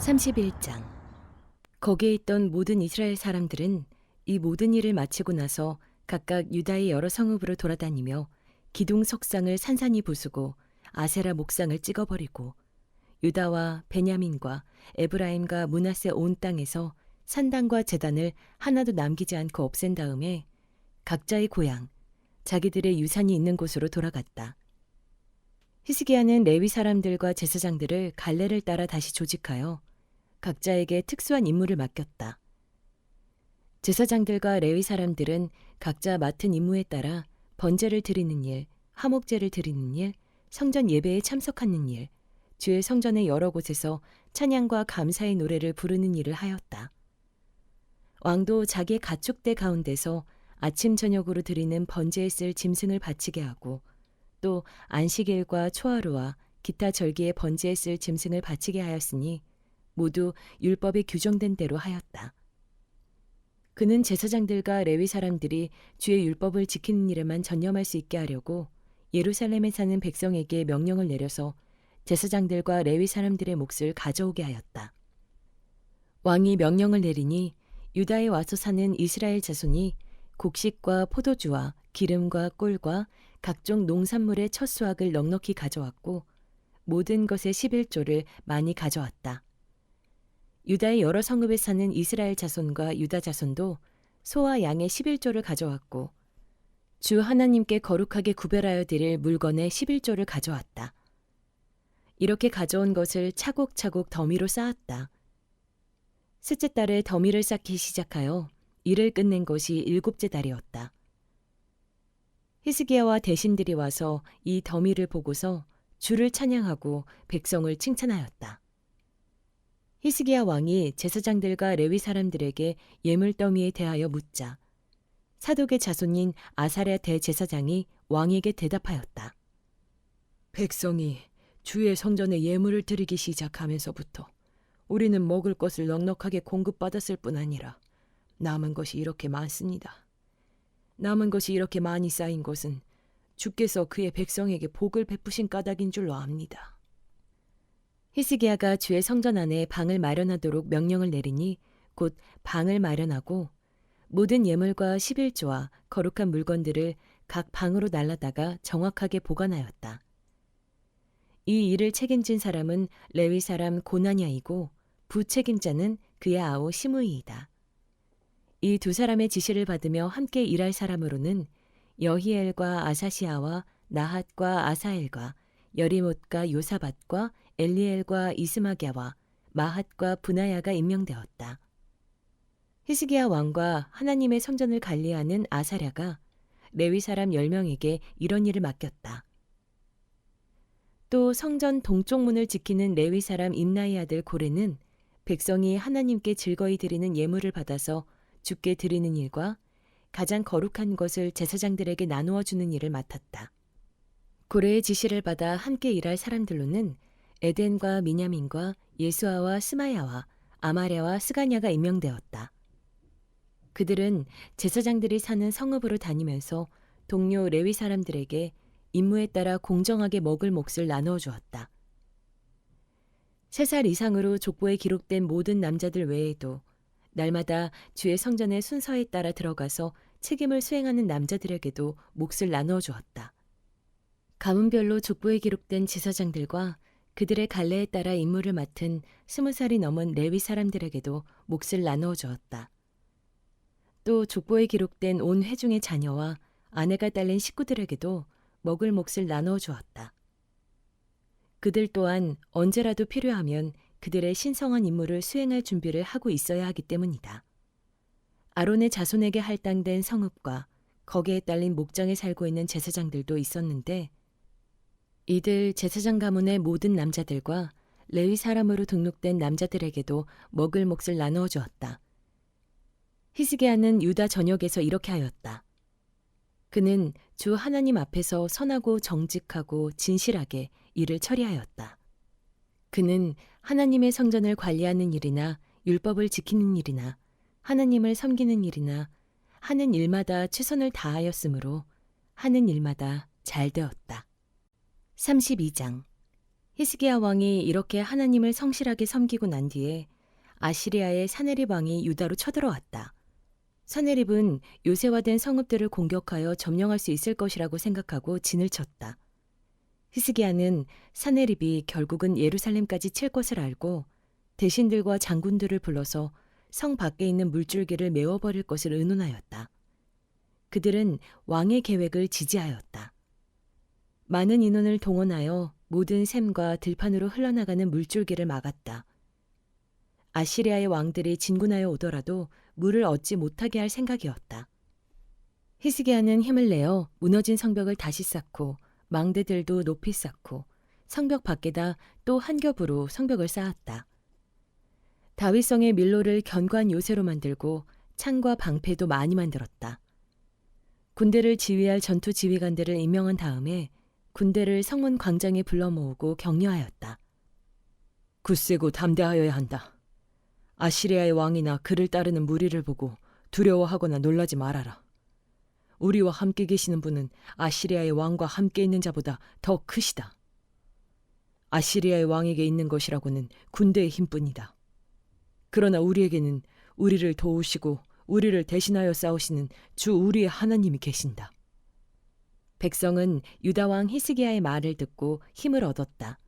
31장. 거기에 있던 모든 이스라엘 사람들은 이 모든 일을 마치고 나서 각각 유다의 여러 성읍으로 돌아다니며 기둥 석상을 산산히 부수고 아세라 목상을 찍어버리고 유다와 베냐민과 에브라임과 므낫세 온 땅에서 산당과 제단을 하나도 남기지 않고 없앤 다음에 각자의 고향, 자기들의 유산이 있는 곳으로 돌아갔다. 히스기야는 레위 사람들과 제사장들을 갈래를 따라 다시 조직하여 각자에게 특수한 임무를 맡겼다. 제사장들과 레위 사람들은 각자 맡은 임무에 따라 번제를 드리는 일, 화목제를 드리는 일, 성전 예배에 참석하는 일, 주의 성전의 여러 곳에서 찬양과 감사의 노래를 부르는 일을 하였다. 왕도 자기의 가축대 가운데서 아침 저녁으로 드리는 번제에 쓸 짐승을 바치게 하고 또 안식일과 초하루와 기타 절기의 번제에 쓸 짐승을 바치게 하였으니 모두 율법에 규정된 대로 하였다. 그는 제사장들과 레위 사람들이 주의 율법을 지키는 일에만 전념할 수 있게 하려고 예루살렘에 사는 백성에게 명령을 내려서 제사장들과 레위 사람들의 몫을 가져오게 하였다. 왕이 명령을 내리니 유다에 와서 사는 이스라엘 자손이 곡식과 포도주와 기름과 꿀과 각종 농산물의 첫 수확을 넉넉히 가져왔고 모든 것의 11조를 많이 가져왔다. 유다의 여러 성읍에 사는 이스라엘 자손과 유다 자손도 소와 양의 11조를 가져왔고 주 하나님께 거룩하게 구별하여 드릴 물건의 11조를 가져왔다. 이렇게 가져온 것을 차곡차곡 더미로 쌓았다. 셋째 달에 더미를 쌓기 시작하여 일을 끝낸 것이 7째 달이었다. 히스기야와 대신들이 와서 이 더미를 보고서 주를 찬양하고 백성을 칭찬하였다. 히스기야 왕이 제사장들과 레위 사람들에게 예물 더미에 대하여 묻자 사독의 자손인 아사랴 대제사장이 왕에게 대답하였다. 백성이 주의 성전에 예물을 드리기 시작하면서부터 우리는 먹을 것을 넉넉하게 공급받았을 뿐 아니라 남은 것이 이렇게 많습니다. 남은 것이 이렇게 많이 쌓인 것은 주께서 그의 백성에게 복을 베푸신 까닭인 줄로 압니다. 히스기야가 주의 성전 안에 방을 마련하도록 명령을 내리니 곧 방을 마련하고 모든 예물과 11조와 거룩한 물건들을 각 방으로 날라다가 정확하게 보관하였다. 이 일을 책임진 사람은 레위 사람 고나냐이고 부책임자는 그의 아우 시므이이다. 이 두 사람의 지시를 받으며 함께 일할 사람으로는 여히엘과 아사시아와 나핫과 아사엘과 여리못과 요사밧과 엘리엘과 이스마갸와 마핫과 분하야가 임명되었다. 히스기야 왕과 하나님의 성전을 관리하는 아사랴가 레위 사람 10명에게 이런 일을 맡겼다. 또 성전 동쪽 문을 지키는 레위 사람 임나의 아들 고레는 백성이 하나님께 즐거이 드리는 예물을 받아서 주께 드리는 일과 가장 거룩한 것을 제사장들에게 나누어 주는 일을 맡았다. 고레의 지시를 받아 함께 일할 사람들로는 에덴과 미냐민과 예수아와 스마야와 아마랴와 스가냐가 임명되었다. 그들은 제사장들이 사는 성읍으로 다니면서 동료 레위 사람들에게 임무에 따라 공정하게 먹을 몫을 나누어 주었다. 3살 이상으로 족보에 기록된 모든 남자들 외에도 날마다 주의 성전의 순서에 따라 들어가서 책임을 수행하는 남자들에게도 몫을 나누어 주었다. 가문별로 족보에 기록된 제사장들과 그들의 갈래에 따라 임무를 맡은 20살이 넘은 레위 사람들에게도 몫을 나누어 주었다. 또 족보에 기록된 온 회중의 자녀와 아내가 딸린 식구들에게도 먹을 몫을 나누어 주었다. 그들 또한 언제라도 필요하면 그들의 신성한 임무를 수행할 준비를 하고 있어야 하기 때문이다. 아론의 자손에게 할당된 성읍과 거기에 딸린 목장에 살고 있는 제사장들도 있었는데 이들 제사장 가문의 모든 남자들과 레위 사람으로 등록된 남자들에게도 먹을 몫을 나누어 주었다. 히스기야는 유다 전역에서 이렇게 하였다. 그는 주 하나님 앞에서 선하고 정직하고 진실하게 일을 처리하였다. 그는 하나님의 성전을 관리하는 일이나 율법을 지키는 일이나 하나님을 섬기는 일이나 하는 일마다 최선을 다하였으므로 하는 일마다 잘 되었다. 32장. 히스기야 왕이 이렇게 하나님을 성실하게 섬기고 난 뒤에 아시리아의 사네립 왕이 유다로 쳐들어왔다. 사네립은 요새화된 성읍들을 공격하여 점령할 수 있을 것이라고 생각하고 진을 쳤다. 히스기야는 사네립이 결국은 예루살렘까지 칠 것을 알고 대신들과 장군들을 불러서 성 밖에 있는 물줄기를 메워버릴 것을 의논하였다. 그들은 왕의 계획을 지지하였다. 많은 인원을 동원하여 모든 샘과 들판으로 흘러나가는 물줄기를 막았다. 아시리아의 왕들이 진군하여 오더라도 물을 얻지 못하게 할 생각이었다. 히스기야는 힘을 내어 무너진 성벽을 다시 쌓고 망대들도 높이 쌓고 성벽 밖에다 또 한 겹으로 성벽을 쌓았다. 다윗성의 밀로를 견고한 요새로 만들고 창과 방패도 많이 만들었다. 군대를 지휘할 전투 지휘관들을 임명한 다음에 군대를 성문 광장에 불러 모으고 격려하였다. 굳세고 담대하여야 한다. 아시리아의 왕이나 그를 따르는 무리를 보고 두려워하거나 놀라지 말아라. 우리와 함께 계시는 분은 아시리아의 왕과 함께 있는 자보다 더 크시다. 아시리아의 왕에게 있는 것이라고는 군대의 힘뿐이다. 그러나 우리에게는 우리를 도우시고 우리를 대신하여 싸우시는 주 우리의 하나님이 계신다. 백성은 유다 왕 히스기야의 말을 듣고 힘을 얻었다.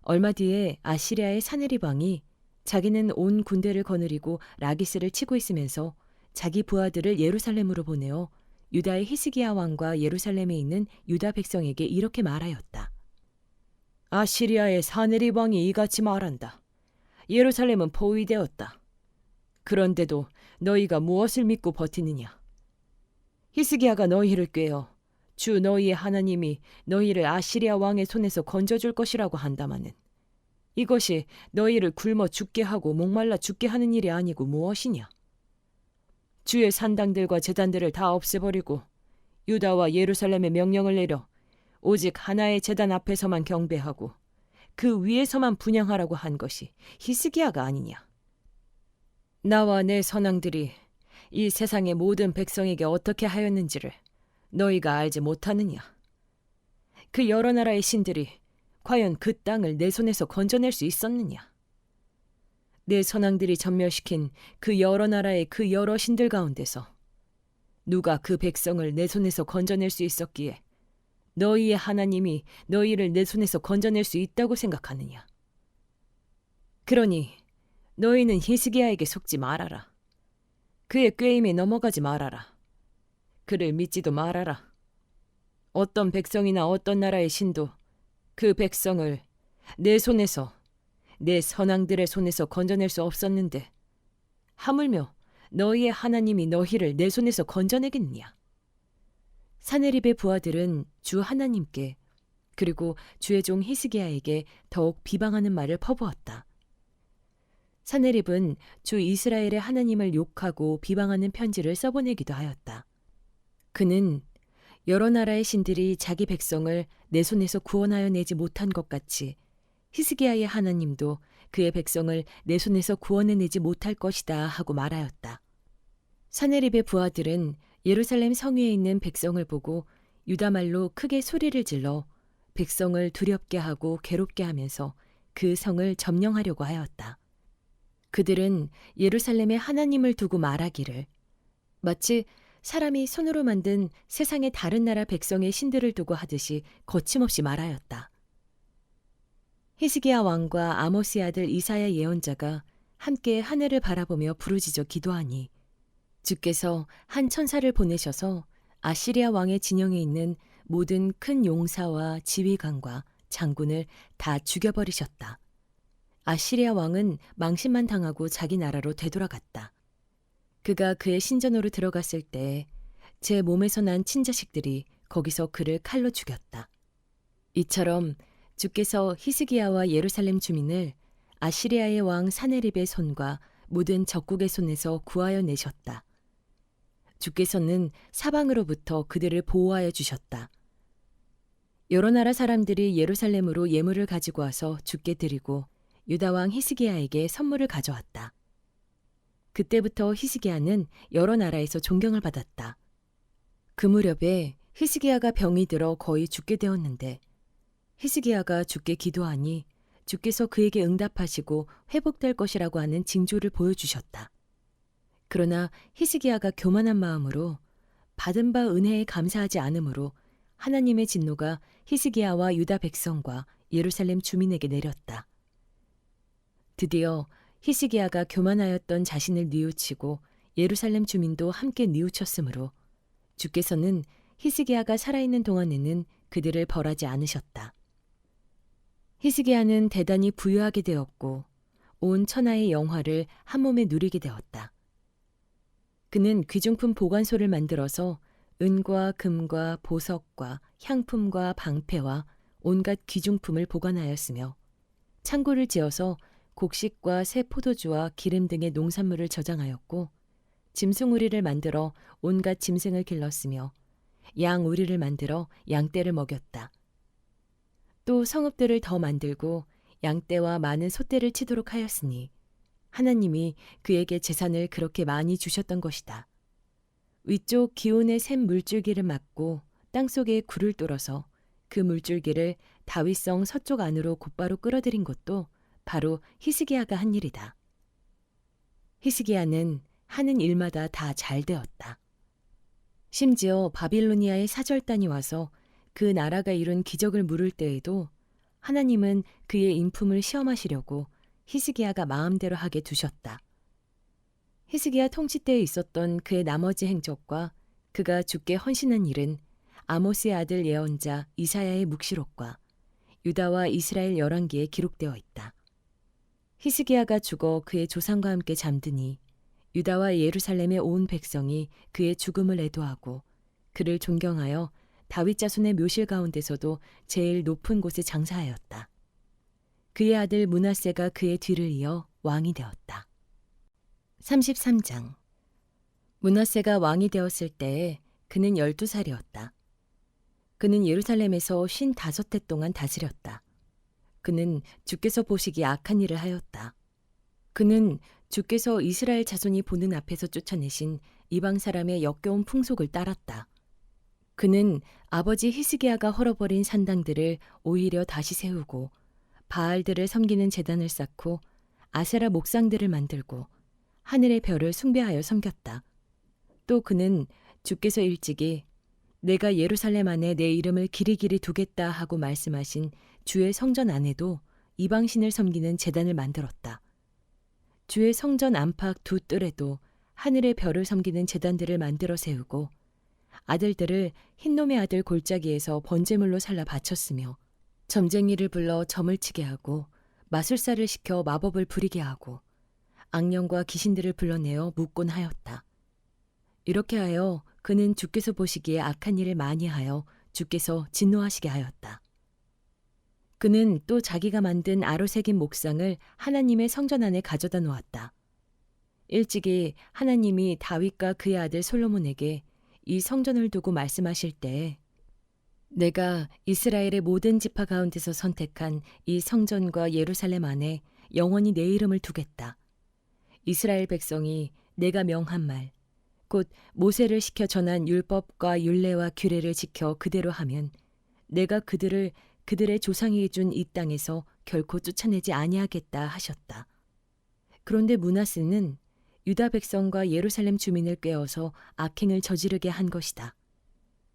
얼마 뒤에 아시리아의 사네립 왕이 자기는 온 군대를 거느리고 라기스를 치고 있으면서 자기 부하들을 예루살렘으로 보내어 유다의 히스기야 왕과 예루살렘에 있는 유다 백성에게 이렇게 말하였다. 아시리아의 사네립 왕이 이같이 말한다. 예루살렘은 포위되었다. 그런데도 너희가 무엇을 믿고 버티느냐? 히스기야가 너희를 꾀어 주 너희의 하나님이 너희를 아시리아 왕의 손에서 건져줄 것이라고 한다마는 이것이 너희를 굶어 죽게 하고 목말라 죽게 하는 일이 아니고 무엇이냐? 주의 산당들과 제단들을 다 없애버리고 유다와 예루살렘에 명령을 내려 오직 하나의 제단 앞에서만 경배하고 그 위에서만 분향하라고 한 것이 히스기야가 아니냐? 나와 내 선왕들이 이 세상의 모든 백성에게 어떻게 하였는지를 너희가 알지 못하느냐? 그 여러 나라의 신들이 과연 그 땅을 내 손에서 건져낼 수 있었느냐? 내 선왕들이 전멸시킨 그 여러 나라의 그 여러 신들 가운데서 누가 그 백성을 내 손에서 건져낼 수 있었기에 너희의 하나님이 너희를 내 손에서 건져낼 수 있다고 생각하느냐? 그러니 너희는 히스기야에게 속지 말아라. 그의 꾀임에 넘어가지 말아라. 그를 믿지도 말아라. 어떤 백성이나 어떤 나라의 신도 그 백성을 내 손에서 내 선왕들의 손에서 건져낼 수 없었는데 하물며 너희의 하나님이 너희를 내 손에서 건져내겠느냐? 사네립의 부하들은 주 하나님께 그리고 주의 종 히스기야에게 더욱 비방하는 말을 퍼부었다. 사네립은 주 이스라엘의 하나님을 욕하고 비방하는 편지를 써보내기도 하였다. 그는 여러 나라의 신들이 자기 백성을 내 손에서 구원하여 내지 못한 것 같이 히스기야의 하나님도 그의 백성을 내 손에서 구원해내지 못할 것이다 하고 말하였다. 사네립의 부하들은 예루살렘 성위에 있는 백성을 보고 유다말로 크게 소리를 질러 백성을 두렵게 하고 괴롭게 하면서 그 성을 점령하려고 하였다. 그들은 예루살렘에 하나님을 두고 말하기를 마치 사람이 손으로 만든 세상의 다른 나라 백성의 신들을 두고 하듯이 거침없이 말하였다. 히스기야 왕과 아모스의 아들 이사야 예언자가 함께 하늘을 바라보며 부르짖어 기도하니 주께서 한 천사를 보내셔서 아시리아 왕의 진영에 있는 모든 큰 용사와 지휘관과 장군을 다 죽여버리셨다. 아시리아 왕은 망신만 당하고 자기 나라로 되돌아갔다. 그가 그의 신전으로 들어갔을 때 제 몸에서 난 친자식들이 거기서 그를 칼로 죽였다. 이처럼 주께서 히스기야와 예루살렘 주민을 아시리아의 왕 사네립의 손과 모든 적국의 손에서 구하여 내셨다. 주께서는 사방으로부터 그들을 보호하여 주셨다. 여러 나라 사람들이 예루살렘으로 예물을 가지고 와서 주께 드리고 유다 왕 히스기야에게 선물을 가져왔다. 그때부터 히스기야는 여러 나라에서 존경을 받았다. 그 무렵에 히스기야가 병이 들어 거의 죽게 되었는데 히스기야가 주께 기도하니 주께서 그에게 응답하시고 회복될 것이라고 하는 징조를 보여주셨다. 그러나 히스기야가 교만한 마음으로 받은 바 은혜에 감사하지 않으므로 하나님의 진노가 히스기야와 유다 백성과 예루살렘 주민에게 내렸다. 드디어 히스기야가 교만하였던 자신을 뉘우치고 예루살렘 주민도 함께 뉘우쳤으므로 주께서는 히스기야가 살아있는 동안에는 그들을 벌하지 않으셨다. 히스기야는 대단히 부유하게 되었고 온 천하의 영화를 한 몸에 누리게 되었다. 그는 귀중품 보관소를 만들어서 은과 금과 보석과 향품과 방패와 온갖 귀중품을 보관하였으며 창고를 지어서 곡식과 새 포도주와 기름 등의 농산물을 저장하였고 짐승우리를 만들어 온갖 짐승을 길렀으며 양우리를 만들어 양떼를 먹였다. 또 성읍들을 더 만들고 양떼와 많은 소떼를 치도록 하였으니 하나님이 그에게 재산을 그렇게 많이 주셨던 것이다. 위쪽 기온의 샘 물줄기를 막고 땅속에 굴을 뚫어서 그 물줄기를 다윗성 서쪽 안으로 곧바로 끌어들인 것도 바로 히스기야가 한 일이다. 히스기야는 하는 일마다 다 잘 되었다. 심지어 바빌로니아의 사절단이 와서 그 나라가 이룬 기적을 물을 때에도 하나님은 그의 인품을 시험하시려고 히스기야가 마음대로 하게 두셨다. 히스기야 통치 때에 있었던 그의 나머지 행적과 그가 주께 헌신한 일은 아모스의 아들 예언자 이사야의 묵시록과 유다와 이스라엘 열왕기에 기록되어 있다. 히스기야가 죽어 그의 조상과 함께 잠드니 유다와 예루살렘의 온 백성이 그의 죽음을 애도하고 그를 존경하여 다윗 자손의 묘실 가운데서도 제일 높은 곳에 장사하였다. 그의 아들 므낫세가 그의 뒤를 이어 왕이 되었다. 33장. 므낫세가 왕이 되었을 때에 그는 12살이었다. 그는 예루살렘에서 55해 동안 다스렸다. 그는 주께서 보시기에 악한 일을 하였다. 그는 주께서 이스라엘 자손이 보는 앞에서 쫓아내신 이방 사람의 역겨운 풍속을 따랐다. 그는 아버지 히스기야가 헐어버린 산당들을 오히려 다시 세우고 바알들을 섬기는 제단을 쌓고 아세라 목상들을 만들고 하늘의 별을 숭배하여 섬겼다. 또 그는 주께서 일찍이 내가 예루살렘 안에 내 이름을 길이길이 두겠다 하고 말씀하신 주의 성전 안에도 이방신을 섬기는 제단을 만들었다. 주의 성전 안팎 두 뜰에도 하늘의 별을 섬기는 제단들을 만들어 세우고 아들들을 흰놈의 아들 골짜기에서 번제물로 살라 바쳤으며 점쟁이를 불러 점을 치게 하고 마술사를 시켜 마법을 부리게 하고 악령과 귀신들을 불러내어 묻곤 하였다. 이렇게 하여 그는 주께서 보시기에 악한 일을 많이 하여 주께서 진노하시게 하였다. 그는 또 자기가 만든 아로새긴 목상을 하나님의 성전 안에 가져다 놓았다. 일찍이 하나님이 다윗과 그의 아들 솔로몬에게 이 성전을 두고 말씀하실 때에 내가 이스라엘의 모든 지파 가운데서 선택한 이 성전과 예루살렘 안에 영원히 내 이름을 두겠다. 이스라엘 백성이 내가 명한 말, 곧 모세를 시켜 전한 율법과 율례와 규례를 지켜 그대로 하면 내가 그들을 그들의 조상에게 준 이 땅에서 결코 쫓아내지 아니하겠다 하셨다. 그런데 므낫세는 유다 백성과 예루살렘 주민을 꾀어서 악행을 저지르게 한 것이다.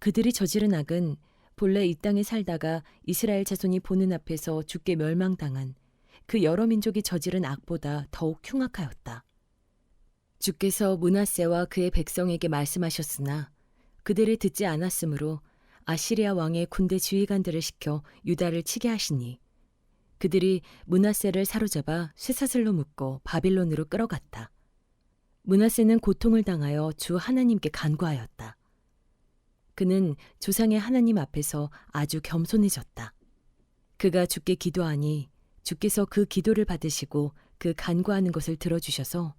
그들이 저지른 악은 본래 이 땅에 살다가 이스라엘 자손이 보는 앞에서 주께 멸망당한 그 여러 민족이 저지른 악보다 더욱 흉악하였다. 주께서 므낫세와 그의 백성에게 말씀하셨으나 그들이 듣지 않았으므로 아시리아 왕의 군대 지휘관들을 시켜 유다를 치게 하시니 그들이 므낫세를 사로잡아 쇠사슬로 묶고 바빌론으로 끌어갔다. 므낫세는 고통을 당하여 주 하나님께 간구하였다. 그는 조상의 하나님 앞에서 아주 겸손해졌다. 그가 주께 기도하니 주께서 그 기도를 받으시고 그 간구하는 것을 들어주셔서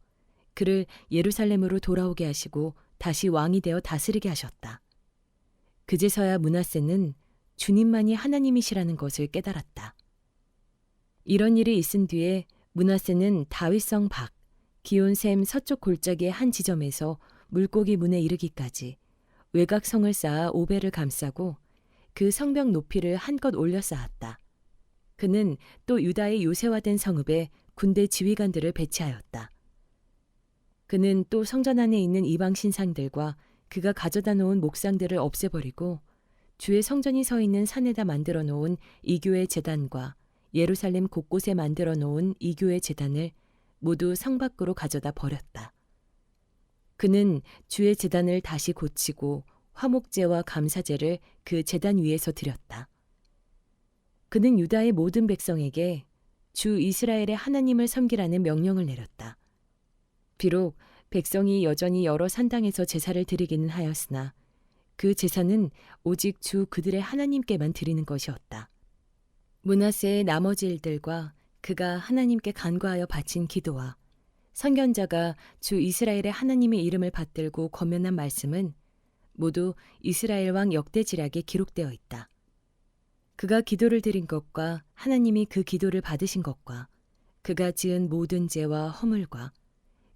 그를 예루살렘으로 돌아오게 하시고 다시 왕이 되어 다스리게 하셨다. 그제서야 므낫세는 주님만이 하나님이시라는 것을 깨달았다. 이런 일이 있은 뒤에 므낫세는 다윗성 밖 기온샘 서쪽 골짜기의 한 지점에서 물고기 문에 이르기까지 외곽성을 쌓아 오배를 감싸고 그 성벽 높이를 한껏 올려 쌓았다. 그는 또 유다의 요새화된 성읍에 군대 지휘관들을 배치하였다. 그는 또 성전 안에 있는 이방 신상들과 그가 가져다 놓은 목상들을 없애버리고 주의 성전이 서 있는 산에다 만들어 놓은 이교의 제단과 예루살렘 곳곳에 만들어 놓은 이교의 제단을 모두 성 밖으로 가져다 버렸다. 그는 주의 제단을 다시 고치고 화목제와 감사제를 그 제단 위에서 드렸다. 그는 유다의 모든 백성에게 주 이스라엘의 하나님을 섬기라는 명령을 내렸다. 비록 백성이 여전히 여러 산당에서 제사를 드리기는 하였으나 그 제사는 오직 주 그들의 하나님께만 드리는 것이었다. 므낫세의 나머지 일들과 그가 하나님께 간구하여 바친 기도와 선견자가 주 이스라엘의 하나님의 이름을 받들고 권면한 말씀은 모두 이스라엘 왕 역대지략에 기록되어 있다. 그가 기도를 드린 것과 하나님이 그 기도를 받으신 것과 그가 지은 모든 죄와 허물과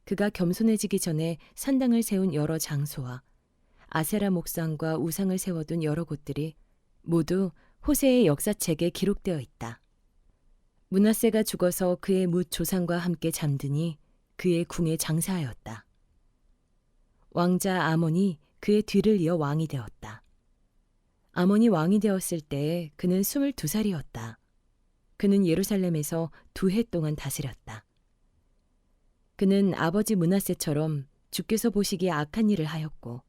그가 겸손해지기 전에 산당을 세운 여러 장소와 아세라 목상과 우상을 세워둔 여러 곳들이 모두 호세의 역사책에 기록되어 있다. 므낫세가 죽어서 그의 뭇 조상과 함께 잠드니 그의 궁에 장사하였다. 왕자 아몬이 그의 뒤를 이어 왕이 되었다. 아몬이 왕이 되었을 때에 그는 22살이었다. 그는 예루살렘에서 2해 동안 다스렸다. 그는 아버지 므낫세처럼 주께서 보시기에 악한 일을 하였고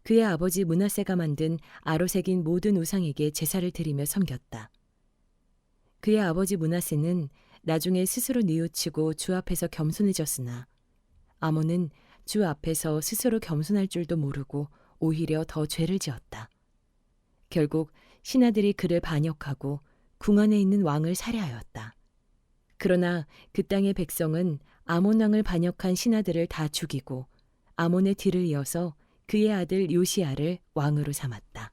그의 아버지 므낫세가 만든 아로색인 모든 우상에게 제사를 드리며 섬겼다. 그의 아버지 므낫세는 나중에 스스로 뉘우치고 주 앞에서 겸손해졌으나 아몬은 주 앞에서 스스로 겸손할 줄도 모르고 오히려 더 죄를 지었다. 결국 신하들이 그를 반역하고 궁 안에 있는 왕을 살해하였다. 그러나 그 땅의 백성은 아몬 왕을 반역한 신하들을 다 죽이고 아몬의 뒤를 이어서 그의 아들 요시야를 왕으로 삼았다.